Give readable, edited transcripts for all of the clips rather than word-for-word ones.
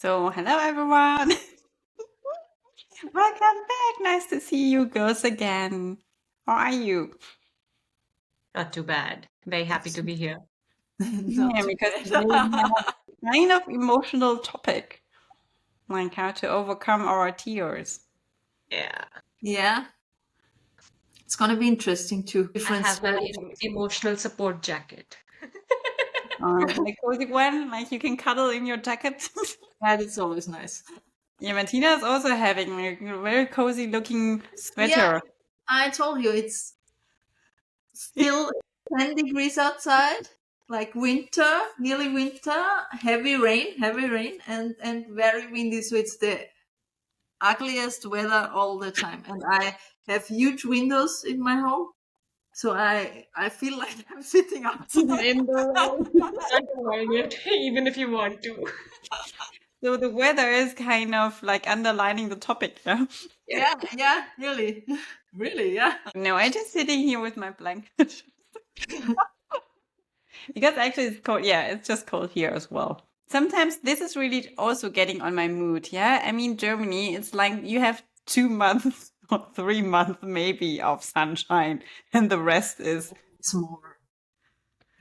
So, hello everyone. Welcome back. Nice to see you girls again. How are you? Not too bad. Very happy to be here. Yeah, Not too because bad. today we have a kind of emotional topic, like how to overcome our tears. Yeah. Yeah, it's gonna be interesting too. I Different have an stories. emotional support jacket. Like cozy one, like you can cuddle in your jacket. That is always nice. Yeah, Martina is also having like, a very cozy looking Yeah, sweater. I told you it's still 10 degrees outside, like winter, nearly winter, heavy rain, and very windy. So it's the ugliest weather all the time. And I have huge windows in my home, so I feel like I'm sitting outside in the rain. Can't avoid it, even if you want to. So the weather is kind of like underlining the topic, yeah? Yeah, really, really, yeah. No, I'm just sitting here with my blanket. Because actually it's cold. Yeah, it's just cold here as well. Sometimes this is really also getting on my mood. Yeah. I mean, Germany, it's like you have 2 months or 3 months maybe of sunshine, and the rest is, It's more.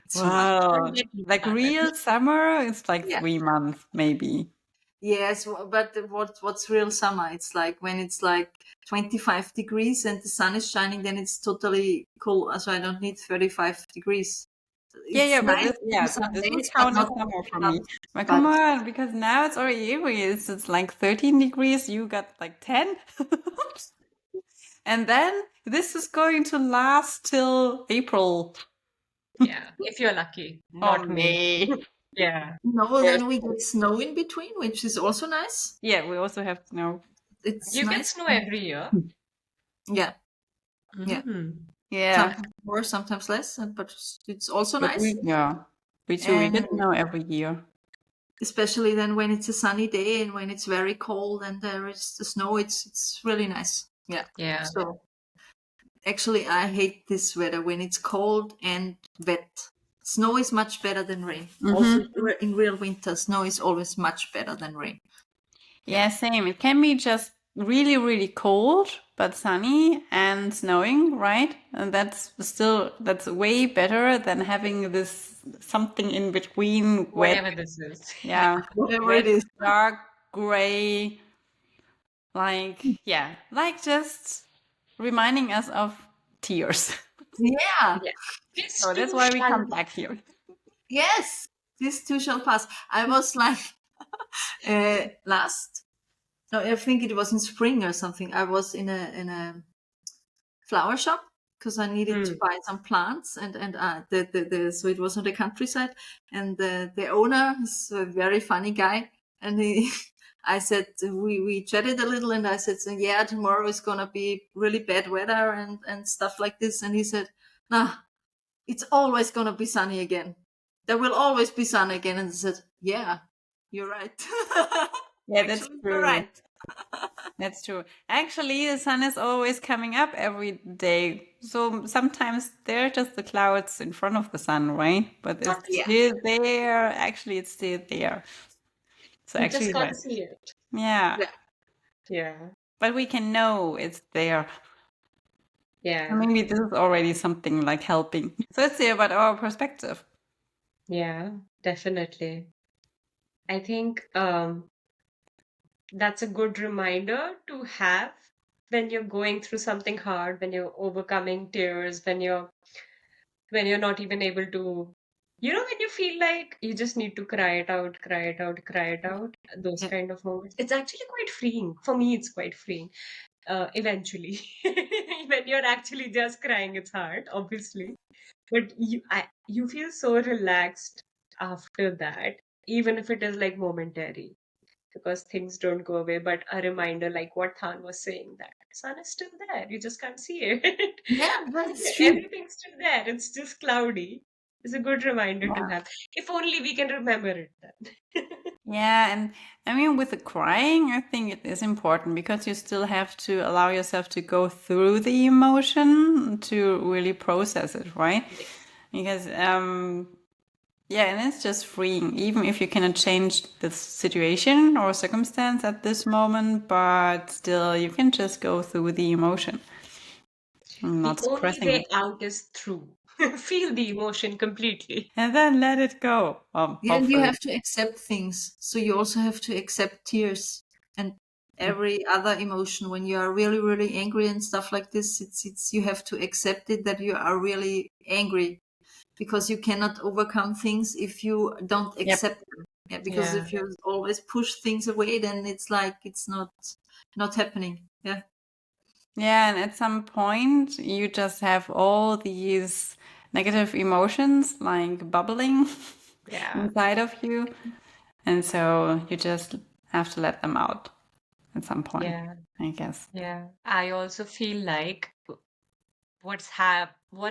It's much. wow, Don't get me like started. real summer. It's like Yeah. 3 months maybe. Yes, but what's real summer? It's like when it's like 25 degrees and the sun is shining, then it's totally cool. So I don't need 35 degrees. Yeah, It's yeah, but nice this, on yeah, some this would days, but count as not summer every for me. month. But come But on, because now it's already April. It's like 13 degrees. You got like 10. And then this is going to last till April Yeah, if you're lucky, or not me. May. Yeah. no, Yes. then we get snow in between, which is also nice. Yeah, we also have snow. It's You get nice. snow every year. Yeah, yeah. Mm. Yeah, Sometimes more, sometimes less, but it's also but nice. we too, we And get snow every year. especially then when it's a sunny day and when it's very cold and there is the snow, it's really nice. Yeah. Yeah. So actually, I hate this weather when it's cold and wet. Snow is much better than rain. Also, in real winter, snow is always much better than rain. Yeah, same. It can be just really, really cold, but sunny and snowing, right? And that's way better than having this something in between, wet, Whatever this is. yeah, Whatever wet, it is. dark, gray, like just reminding us of tears. Yeah. Yeah. This So that's too why we shall come back here. Yes. This too shall pass. I was like last. No, I think it was in spring or something. I was in a flower shop because I needed to Mm. buy some plants and the so it was on the countryside and the owner is a very funny guy and he I said we chatted a little and I said so, yeah, tomorrow is gonna be really bad weather and stuff like this, and he said, nah, it's always gonna be sunny again, there will always be sun again. And I said, yeah, you're right. Yeah, that's Actually you're true. right. That's true. Actually, the sun is always coming up every day. So sometimes they're just the clouds in front of the sun, right? But Not it's Yeah. still there. Actually, it's still there. So You just actually, can't right. see it. Yeah. Yeah. Yeah. But we can know it's there. Yeah. Maybe this is already something like helping. So it's there about our perspective. Yeah, definitely. I think that's a good reminder to have when you're going through something hard, when you're overcoming tears, when you're not even able to, when you feel like you just need to cry it out, cry it out, cry it out, those Yeah. kind of moments. It's actually quite freeing. For me, it's quite freeing. Eventually, when you're actually just crying, it's hard, obviously, but you feel so relaxed after that, even if it is like momentary because things don't go away. But a reminder, like what Than was saying, that sun is still there. You just can't see it. Yeah, that's true. Everything's still there. It's just cloudy. It's a good reminder to Yeah. have. If only we can remember it then. Yeah, and I mean, with the crying, I think it is important because you still have to allow yourself to go through the emotion to really process it, right? Yeah. Because Yeah, and it's just freeing, even if you cannot change the situation or circumstance at this moment, but still you can just go through the emotion and The not only suppressing way it. out is through. Feel the emotion completely. And then let it go. Yeah, and you Hopefully. have to accept things. So you also have to accept tears and every other emotion. When you are really, really angry and stuff like this, it's you have to accept it that you are really angry because you cannot overcome things if you don't Yep. accept them. Yeah, because Yeah. if you always push things away, then it's like it's not happening. Yeah. Yeah, and at some point you just have all these negative emotions like bubbling Yeah. inside of you. And so you just have to let them out at some point, Yeah. I guess. Yeah. I also feel like what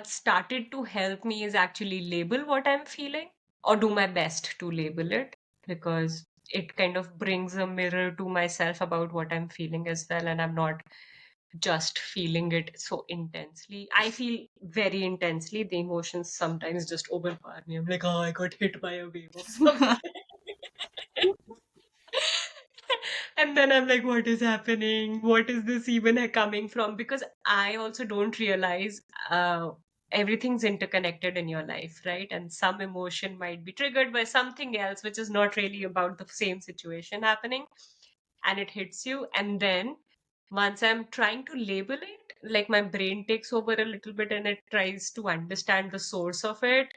started to help me is actually label what I'm feeling or do my best to label it because it kind of brings a mirror to myself about what I'm feeling as well, and I'm not just feeling it so intensely. I feel very intensely. The emotions sometimes just overpower me. I'm like, oh, I got hit by a wave of something. And then I'm like, what is happening? What is this even coming from? Because I also don't realize everything's interconnected in your life, right? And some emotion might be triggered by something else, which is not really about the same situation happening. And it hits you. And then once I'm trying to label it, like my brain takes over a little bit and it tries to understand the source of it,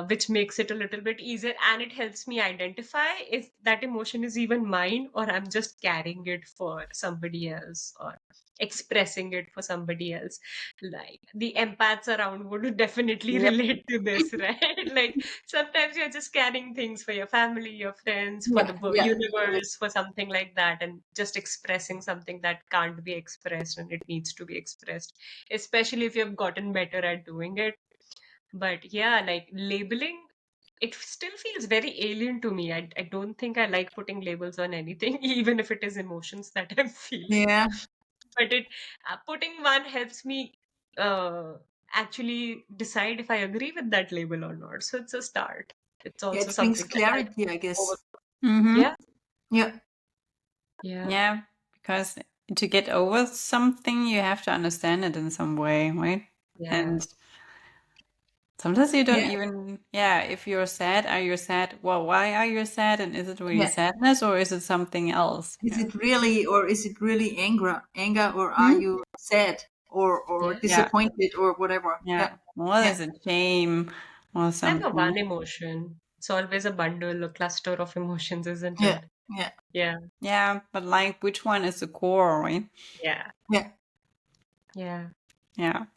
which makes it a little bit easier, and it helps me identify if that emotion is even mine or I'm just carrying it for somebody else or expressing it for somebody else. Like the empaths around would definitely Yep. relate to this, right? Like sometimes you're just carrying things for your family, your friends, for Yeah. the Yeah. universe, for something like that, and just expressing something that can't be expressed and it needs to be expressed, especially if you've gotten better at doing it. But yeah, like labeling, it still feels very alien to me. I don't think I like putting labels on anything, even if it is emotions that I'm feeling. Yeah. But it putting one helps me uh, actually decide if I agree with that label or not. So it's a start. It's Yeah. also It brings something that I clarity, I over. guess. Mm-hmm. Yeah, Yeah. yeah, Yeah, because to get over something, you have to understand it in some way, right? yeah, And sometimes you don't Yeah. even, yeah, if you're sad, are you sad? Well, why are you sad? And is it really Yeah. sadness or is it something else? Is Yeah. it really, or is it really anger, or are Hmm? you sad or yeah. Yeah. disappointed or whatever? Yeah. Yeah. Well, Yeah. is it shame or It's never something? one emotion. It's always a bundle, a cluster of emotions, isn't Yeah. it? Yeah. Yeah, Yeah, but like which one is the core, right? yeah, Yeah. yeah. Yeah.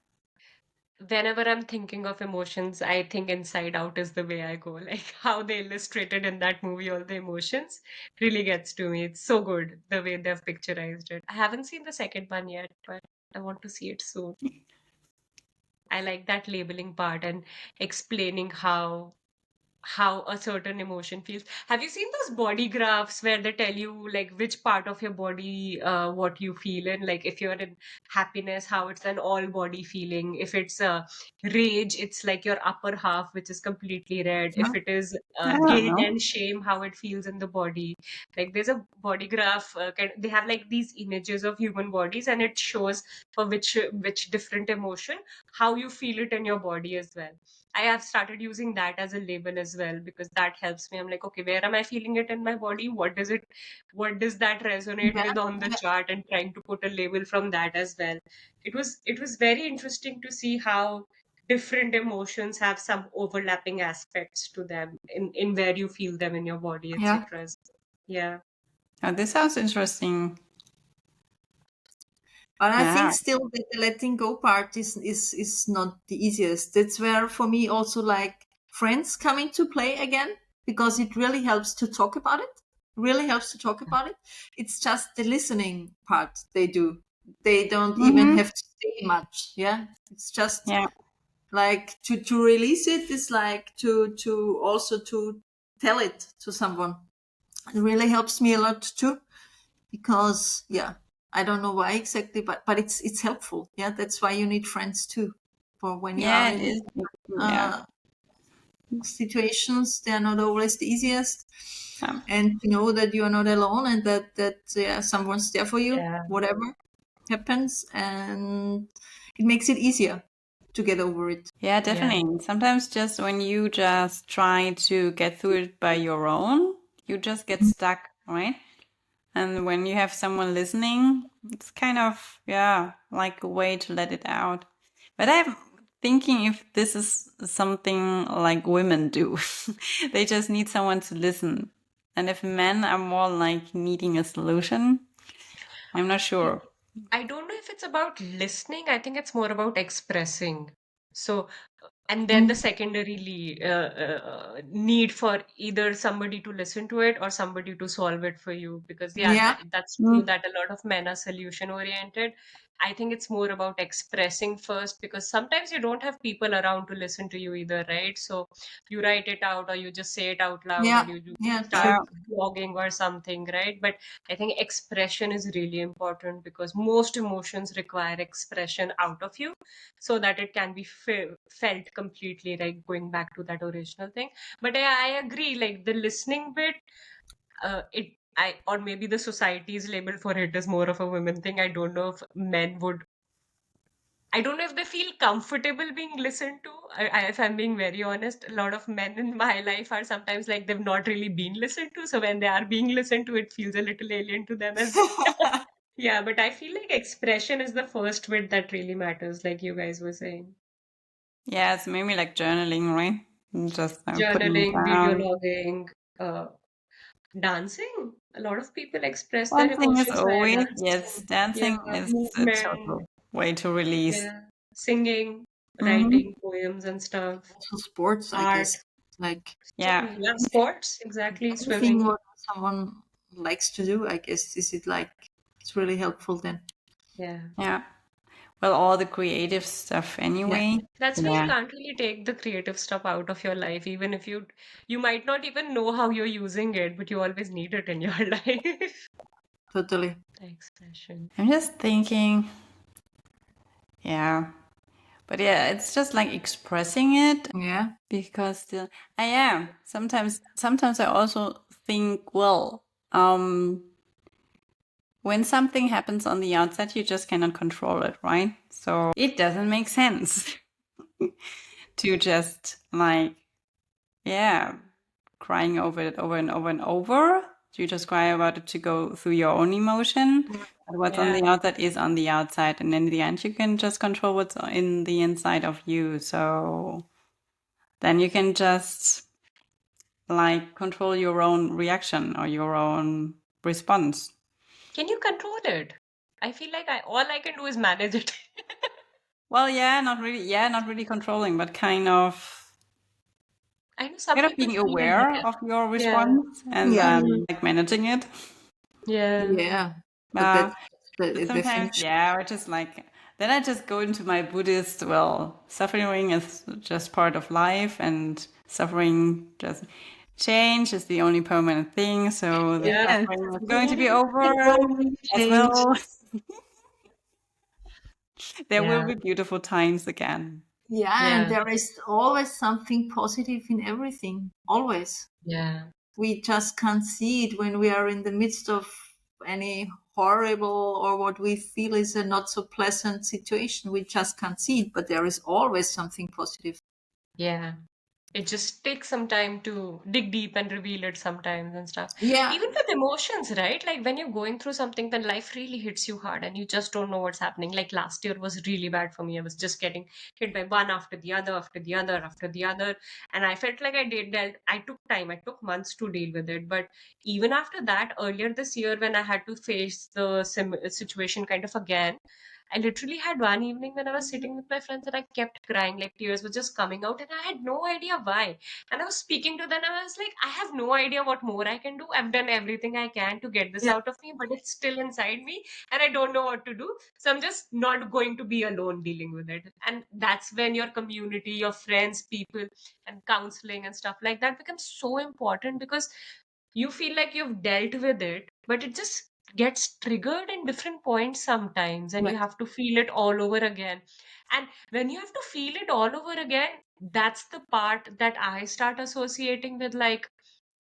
Whenever I'm thinking of emotions, I think Inside Out is the way I go. Like how they illustrated in that movie all the emotions really gets to me. It's so good the way they've picturized it. I haven't seen the second one yet, but I want to see it soon. I like that labeling part and explaining how a certain emotion feels. Have you seen those body graphs where they tell you like which part of your body what you feel in? Like if you're in happiness, how it's an all body feeling. If it's rage, it's like your upper half, which is completely red. Huh? If it is I don't guilt know. and shame, how it feels in the body. Like there's a body graph. They have like these images of human bodies, and it shows for which different emotion how you feel it in your body as well. I have started using that as a label as well because that helps me. I'm like, okay, where am I feeling it in my body? What does that resonate Yeah. with on the Yeah. chart, and trying to put a label from that as well. It was very interesting to see how different emotions have some overlapping aspects to them in where you feel them in your body, Yeah. etc. Yeah. Oh, this sounds interesting. But I think Yeah. still that the letting go part is not the easiest. That's where for me also like friends come into play again because it really helps to talk about it. Really helps to talk about it. It's just the listening part they do. They don't even Mm-hmm. have to say much. Yeah. It's just Yeah. like to release it is like to also to tell it to someone. It really helps me a lot too because yeah, I don't know why exactly, but it's helpful. Yeah, that's why you need friends too for when you are Yeah, it in is. Yeah. uh situations. They are not always the easiest. Yeah. And to know that you are not alone and that someone's there for you, Yeah. whatever happens, and it makes it easier to get over it. Yeah, Yeah. definitely. Sometimes just when you just try to get through it by your own, you just get stuck, right? And when you have someone listening, it's kind of, yeah, like a way to let it out. But I'm thinking if this is something like women do, they just need someone to listen. And if men are more like needing a solution, I'm not sure. I don't know if it's about listening. I think it's more about expressing. So, and then the Mm. secondary need for either somebody to listen to it or somebody to solve it for you. Because, yeah, Yeah, that's true Mm, that a lot of men are solution oriented. I think it's more about expressing first because sometimes you don't have people around to listen to you either, right? So you write it out or you just say it out loud or yeah, you yeah, start yeah, true. blogging or something, right? But I think expression is really important because most emotions require expression out of you so that it can be felt completely, like going back to that original thing. But I agree, like the listening bit, or maybe the society's label for it is more of a women thing. I don't know if men would. I don't know if they feel comfortable being listened to. If I'm being very honest, a lot of men in my life are sometimes like they've not really been listened to. So when they are being listened to, it feels a little alien to them as well. Yeah, but I feel like expression is the first bit that really matters, like you guys were saying. yeah. It's maybe like journaling, right? Just putting it Journaling, video down. logging, dancing. A lot of people express their One thing is emotions via always, yes, dancing. Yeah, dancing is a movement. total way to release. Yeah, singing, Hmm. writing poems and stuff, Also sports, I art. guess. Like Yeah, Swimming, yeah, sports, exactly, anything swimming. what someone likes to do, I guess, is it like it's really helpful then. Yeah. yeah. Well, all the creative stuff Yeah, anyway. That's why you Yeah, can't really take the creative stuff out of your life, even if you might not even know how you're using it, but you always need it in your life. totally. The expression. I'm just thinking, yeah. But yeah, it's just like expressing it Yeah, because still, I am. Sometimes I also think, well, when something happens on the outside, you just cannot control it, right? So it doesn't make sense to just like, yeah, crying over it over and over and over. You just cry about it to go through your own emotion. But what's on Yeah. the outside is on the outside. And in the end, you can just control what's in the inside of you. So then you can just like control your own reaction or your own response. Can you control it? I feel like all I can do is manage it. Well, yeah, not really. Yeah, not really controlling, but I know some kind of people being feel like aware that. of your Yeah. response and yeah, Mm, like managing it. yeah. yeah. But Uh, that's but the sometimes, definition. yeah, I just like then I just go into my Buddhist. Well, suffering is just part of life, and suffering just change is the only permanent thing. So the Yeah. Yeah, suffering is going to be it over will as change. well. There will Yeah. be beautiful times again. Yeah, and Yeah. there is always something positive in everything. Always. Yeah. We just can't see it when we are in the midst of any horrible or what we feel is a not so pleasant situation. We just can't see it, but there is always something positive. Yeah. It just takes some time to dig deep and reveal it sometimes and stuff. Yeah, Even with emotions, right? Like when you're going through something, then life really hits you hard and you just don't know what's happening. Like last year was really bad for me. I was just getting hit by one after the other, after the other, after the other. And I felt like I took time, I took months to deal with it. But even after that, earlier this year, when I had to face the situation kind of again, I literally had one evening when I was sitting with my friends and I kept crying, like tears were just coming out, and I had no idea why. And I was speaking to them, and I was like, I have no idea what more I can do. I've done everything I can to get this yeah, out of me, but it's still inside me, and I don't know what to do. So I'm just not going to be alone dealing with it. And that's when your community, your friends, people, and counseling and stuff like that becomes so important because you feel like you've dealt with it, but it just gets triggered in different points sometimes, and you right. have to feel it all over again. And when you have to feel it all over again, that's the part that I start associating with, like,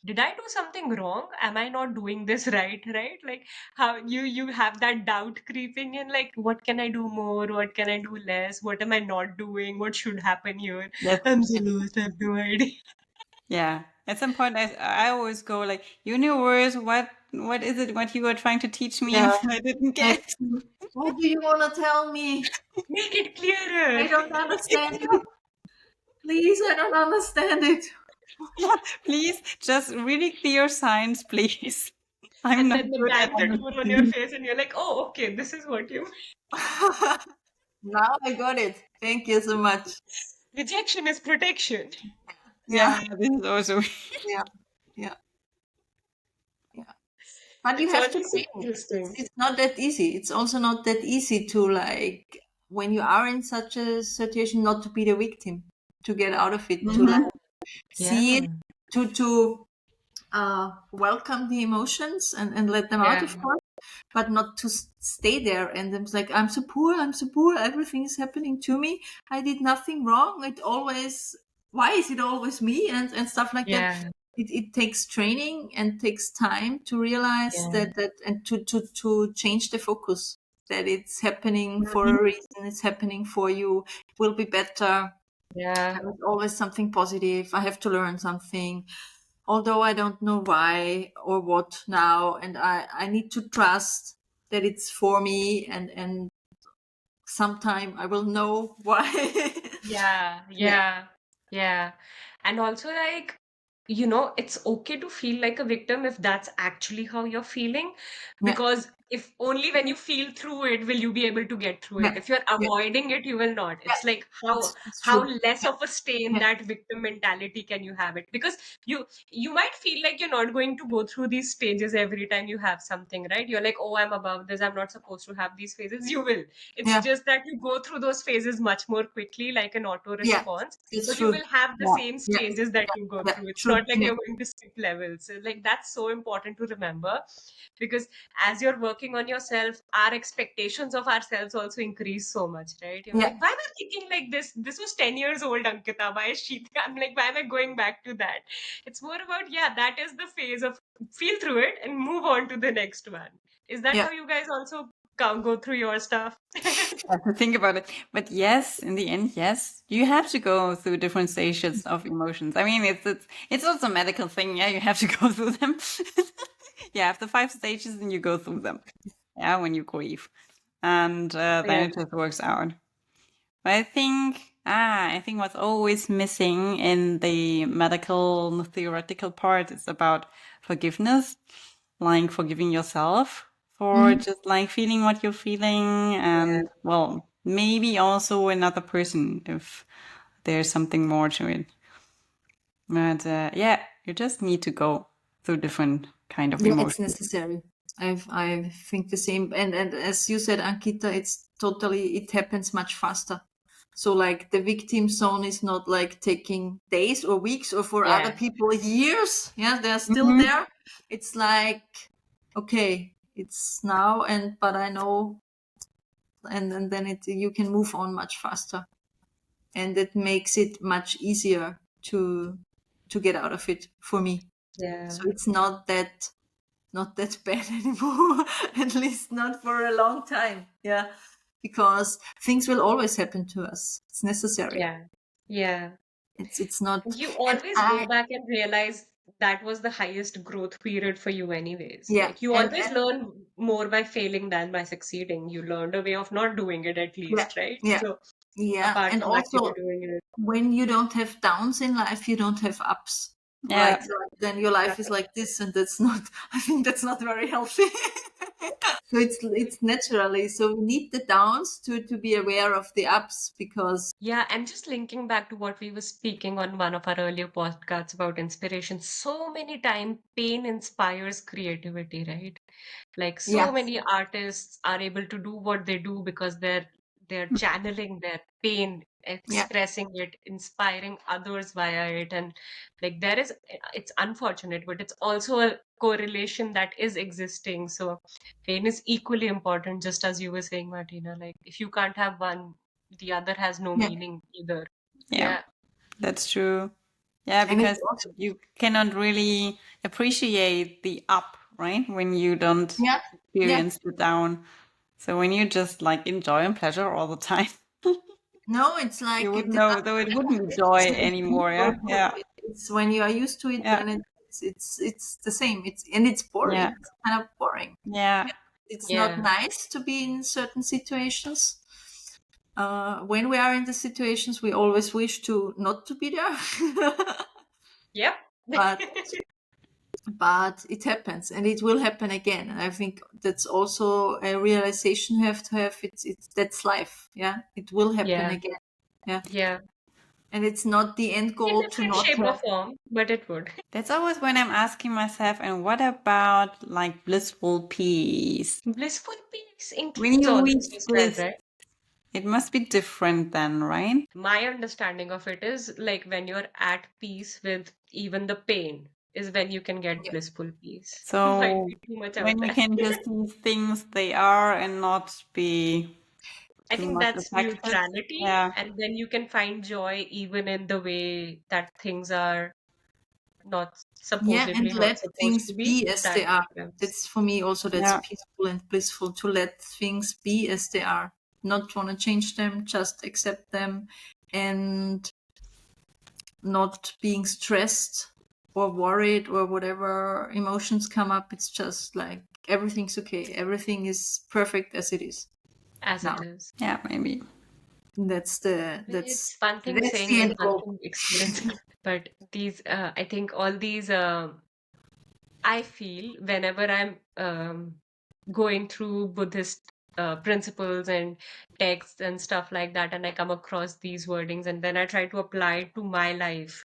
did I do something wrong? Am I not doing this right? Right? Like, how you have that doubt creeping in, like, what can I do more? What can I do less? What am I not doing? What should happen here? Yes. I'm so lost, I have no idea. Yeah. At some point, I always go like, universe, what is it? What you were trying to teach me? Yeah. I didn't Like, get. what do you want to tell me? Make it I clearer. don't understand it. Please, I don't understand it. Yeah, please, just really clear signs, please. I'm And not then they good at bang the door on your understanding. face, and you're like, oh, okay, this is what you. Now I got it. Thank you so much. Rejection is protection. Yeah, Yeah, this is also. yeah, yeah, yeah. But you It's have to always so think. interesting. It's not that easy. It's also not that easy to, like, when you are in such a situation, not to be the victim, to get out of it, to, like, Mhm. see it, Yeah. to welcome the emotions and let them out, Yeah. of course, but not to stay there and then it's like, I'm so poor, everything is happening to me, I did nothing wrong, why is it always me, and stuff like that. Yeah. It takes training and takes time to realize Yeah. that and to change the focus, that it's happening for Mhm. a reason, it's happening for you, it will be better. Yeah. There is always something positive. I have to learn something, although I don't know why or what now. And I need to trust that it's for me, and sometime I will know why. Yeah, Yeah. yeah, yeah. And also, like, it's okay to feel like a victim if that's actually how you're feeling. Yeah. Because if only when you feel through it will you be able to get through it. Yeah. If you're Yeah. avoiding it, you will not. Yeah. It's like how It's how true. less Yeah. of a stay in Yeah. that victim mentality can you have it? Because you might feel like you're not going to go through these stages every time you have something, right? You're like, oh, I'm above this, I'm not supposed to have these phases. You will. It's Yeah. just that you go through those phases much more quickly, like an auto Yeah. response, It's but you true. will have the Yeah. same Yeah. stages that Yeah. you go Yeah. through. It's True. not like Yeah. you're going to skip levels. So, like, that's so important to remember, because as you're working on yourself, our expectations of ourselves also increase so much, right? You're Yeah. like, why am I thinking like this? This was 10 years old, Ankita. Why is she? I'm like, why am I going back to that? It's more about, yeah, that is the phase of feel through it and move on to the next one. Is that Yeah. how you guys also go through your stuff? I have to think about it. But yes, in the end, yes, you have to go through different stages of emotions. I mean, it's also a medical thing. Yeah, you have to go through them. Yeah, after 5 stages, and you go through them. Yeah, when you grieve, and Yeah. then it just works out. But I think what's always missing in the medical theoretical part is about forgiveness, like forgiving yourself for Mhm. just like feeling what you're feeling, Yeah. and well, maybe also another person if there's something more to it. But yeah, you just need to go through different kind of Yeah, it's emotions. necessary. I think the same. And as you said, Ankita, it happens much faster. So, like, the victim zone is not like taking days or weeks, or for other Yeah. people years. Yeah, they're still Mhm. there. It's like, okay, it's now, but I know, and then you can move on much faster, and it makes it much easier to get out of it for me. Yeah. So it's not that bad anymore, at least not for a long time. Yeah, because things will always happen to us. It's necessary. Yeah. Yeah. It's not. You And always go back and realize that was the highest growth period for you anyways. yeah, Like, you always and learn more by failing than by succeeding. You learned a way of not doing it at yeah, least, right? yeah, So yeah, apart and from actually also, doing it. when you don't have downs in life, you don't have ups. Yeah, Like, then your life is Right. like this, and that's not. I think that's not very healthy. So it's naturally. So we need the downs to be aware of the ups, because Yeah, and just linking back to what we were speaking on one of our earlier podcasts about inspiration, so many times pain inspires creativity, right? Like, yeah, so many artists are able to do what they do because they're channeling their pain, yeah, expressing it, inspiring others via it. And like, there is, it's unfortunate, but it's also a correlation that is existing. So pain is equally important, just as you were saying, Martina. Like, if you can't have one, the other has no yeah. meaning either. yeah. Yeah. That's true. Yeah, And it's because also, you cannot really appreciate the up, right? When you don't yeah, yeah. experience the down. So when you just like enjoy and pleasure all the time, No, it's you like would know, though it wouldn't be joy anymore. Yeah, yeah, it's when you are used to it, yeah, then it's the same. It's yeah, boring. It's kind of boring. yeah. It's not Yeah. nice to be in certain situations. When we are in the situations, we always wish to not to be there. Yep. but but it happens, and it will happen again. And I think that's also a realization you have to have. It's that's life. Yeah, it will happen Yeah. again. Yeah, Yeah. and it's not the end In goal to different not shape or have. form, but it would. That's always when I'm asking myself, and what about like blissful peace? Blissful peace When includes you all reach this you said, this, right? it must be different then, right? My understanding of it is like when you're at peace with even the pain is when you can get Yeah, blissful peace. Might So be too much out when you there. can just see things they are and not be I too think much that's affected. neutrality, Yeah, and then you can find joy even in the way that things are not yeah, and supposedly not let supposed things to be. be as That they are. difference. That's for me also. That's yeah. peaceful and blissful to let things be as they are. Not want to change them, just accept them, and not being stressed or worried or whatever emotions come up. It's just like everything's okay. Everything is perfect as it is As now. it is. Yeah, maybe. That's the It's one thing that's saying the it, end one goal. thing experiencing it. But these, I think all these, I feel whenever I'm going through Buddhist principles and texts and stuff like that, and I come across these wordings, and then I try to apply it to my life.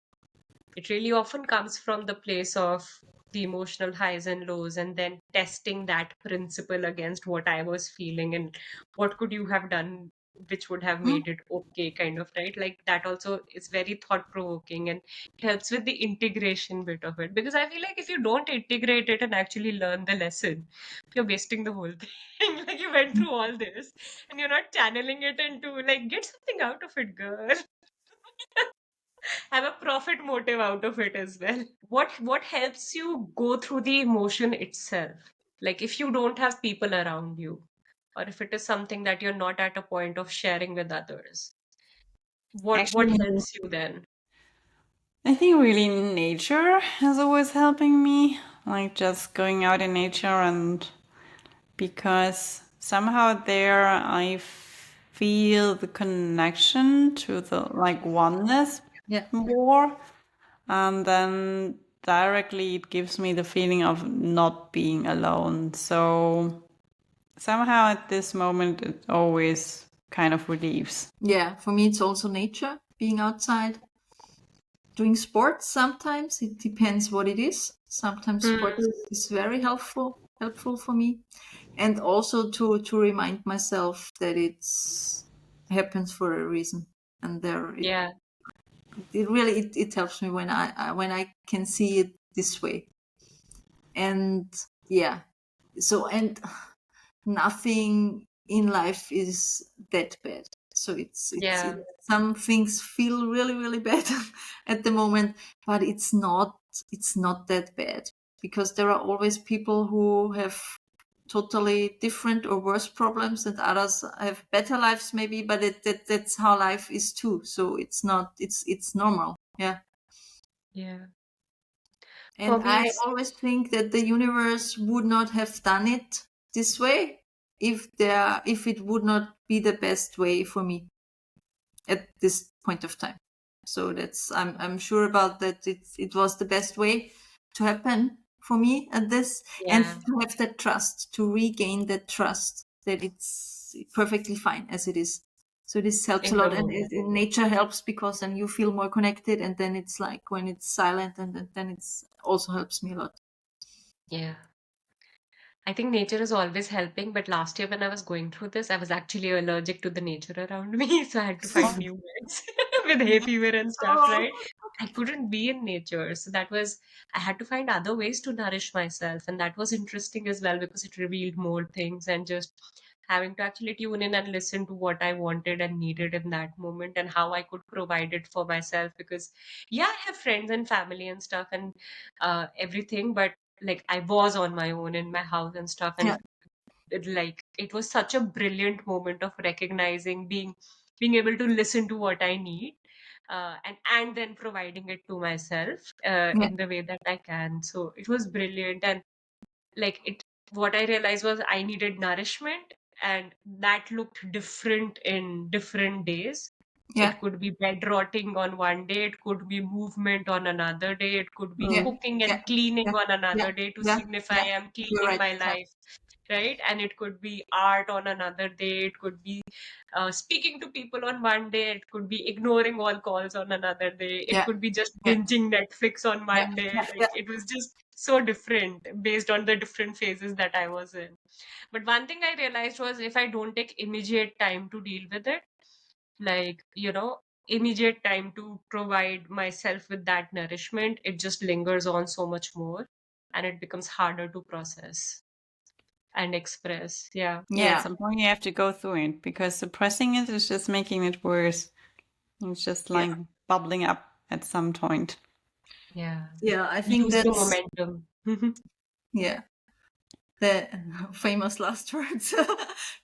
It really often comes from the place of the emotional highs and lows, and then testing that principle against what I was feeling and what could you have done which would have Hmm? made it okay, kind of, right? Like that also is very thought provoking and helps with the integration bit of it. Because I feel like if you don't integrate it and actually learn the lesson, you're wasting the whole thing. Like you went through all this and you're not channeling it into like get something out of it, girl. Have a profit motive out of it as well. What helps you go through the emotion itself? Like if you don't have people around you, or if it is something that you're not at a point of sharing with others, what Actually, helps you then? I think really nature is always helping me. Like just going out in nature, and because somehow there I feel the connection to the like oneness Yeah, more. And then directly it gives me the feeling of not being alone. So somehow at this moment it always kind of relieves. yeah. For me, it's also nature, being outside, doing sports. Sometimes it depends what it is. Sometimes Hmm. sports is very helpful for me, and also to remind myself that it's happens for a reason, and there Yeah, it really it helps me when I can see it this way. And yeah, so and nothing in life is that bad. So yeah, some things feel really bad at the moment, but it's not that bad, because there are always people who have totally different or worse problems, and others have better lives maybe, but that's how life is too. So it's not it's normal. Yeah. yeah. For And me, I it's always think that the universe would not have done it this way if it would not be the best way for me at this point of time. So that's I'm sure about that. It was the best way to happen for me at this, and yeah, to have that trust, to regain that trust that it's perfectly fine as it is. So this helps a in the lot, and moment. nature helps, because then you feel more connected, and then it's like when it's silent, and then it's also helps me a lot. Yeah. I think nature is always helping, but last year when I was going through this, I was actually allergic to the nature around me, so I had to find new ways with hay fever and stuff, Oh, right? I couldn't be in nature, so that was I had to find other ways to nourish myself, and that was interesting as well because it revealed more things and just having to actually tune in and listen to what I wanted and needed in that moment and how I could provide it for myself. Because, yeah, I have friends and family and stuff and everything, but like I was on my own in my house and stuff. And Yeah. it was such a brilliant moment of recognizing being able to listen to what I need. And then providing it to myself Yeah. in the way that I can. So it was brilliant. And like it what I realized was I needed nourishment, and that looked different in different days. Yeah. It could be bed rotting on one day, it could be movement on another day, it could be Yeah. Mm. cooking Yeah. and cleaning Yeah. on Yeah. another day to Yeah. signify Yeah. I'm You're cleaning right. my Yeah. life, right? And it could be art on another day, it could be speaking to people on one day, it could be ignoring all calls on another day, it Yeah. could be just Yeah. binging Netflix on Yeah. Monday. Yeah. Like Yeah. it was just so different based on the different phases that I was in. But one thing I realized was if I don't take immediate time to deal with it, like, immediate time to provide myself with that nourishment, it just lingers on so much more and it becomes harder to process and express. Yeah. Yeah, at Yeah. some point you have to go through it because suppressing it is just making it worse. It's just Yeah. like bubbling up at some point. Yeah. Yeah. I think Lose the that's, momentum. yeah, the famous last words.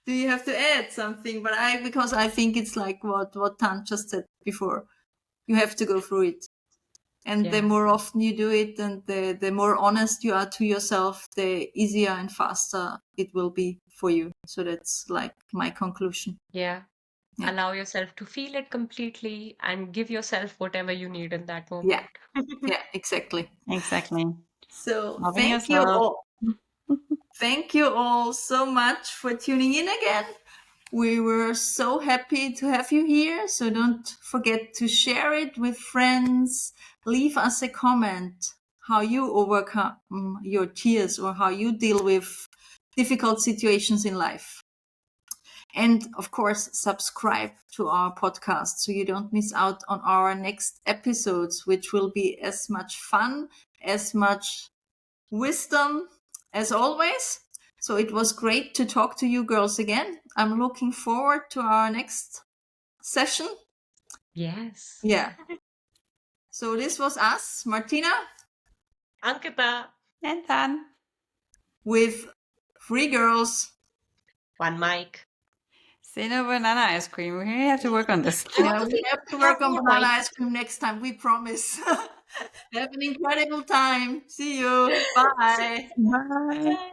Do you have to add something? But because I think it's like what Tan just said before. You have to go through it. And the Yeah. more often you do it and the more honest you are to yourself, the easier and faster it will be for you. So that's like my conclusion. Yeah. Yeah. Allow yourself to feel it completely and give yourself whatever you need in that Yeah. moment. Yeah, exactly. Exactly. So Loving yourself. thank you all so much for tuning in again. We were so happy to have you here. So don't forget to share it with friends. Leave us a comment how you overcome your tears or how you deal with difficult situations in life. And of course, subscribe to our podcast so you don't miss out on our next episodes, which will be as much fun, as much wisdom as always. So it was great to talk to you girls again. I'm looking forward to our next session. Yes. Yeah. So this was us, Martina, Ankita, And then with three girls. one mic. say no banana ice cream. We really have to work on this. Yeah, we have to work on You're banana right. ice cream next time, we promise. Have an incredible time. See you. Bye. Bye. Bye.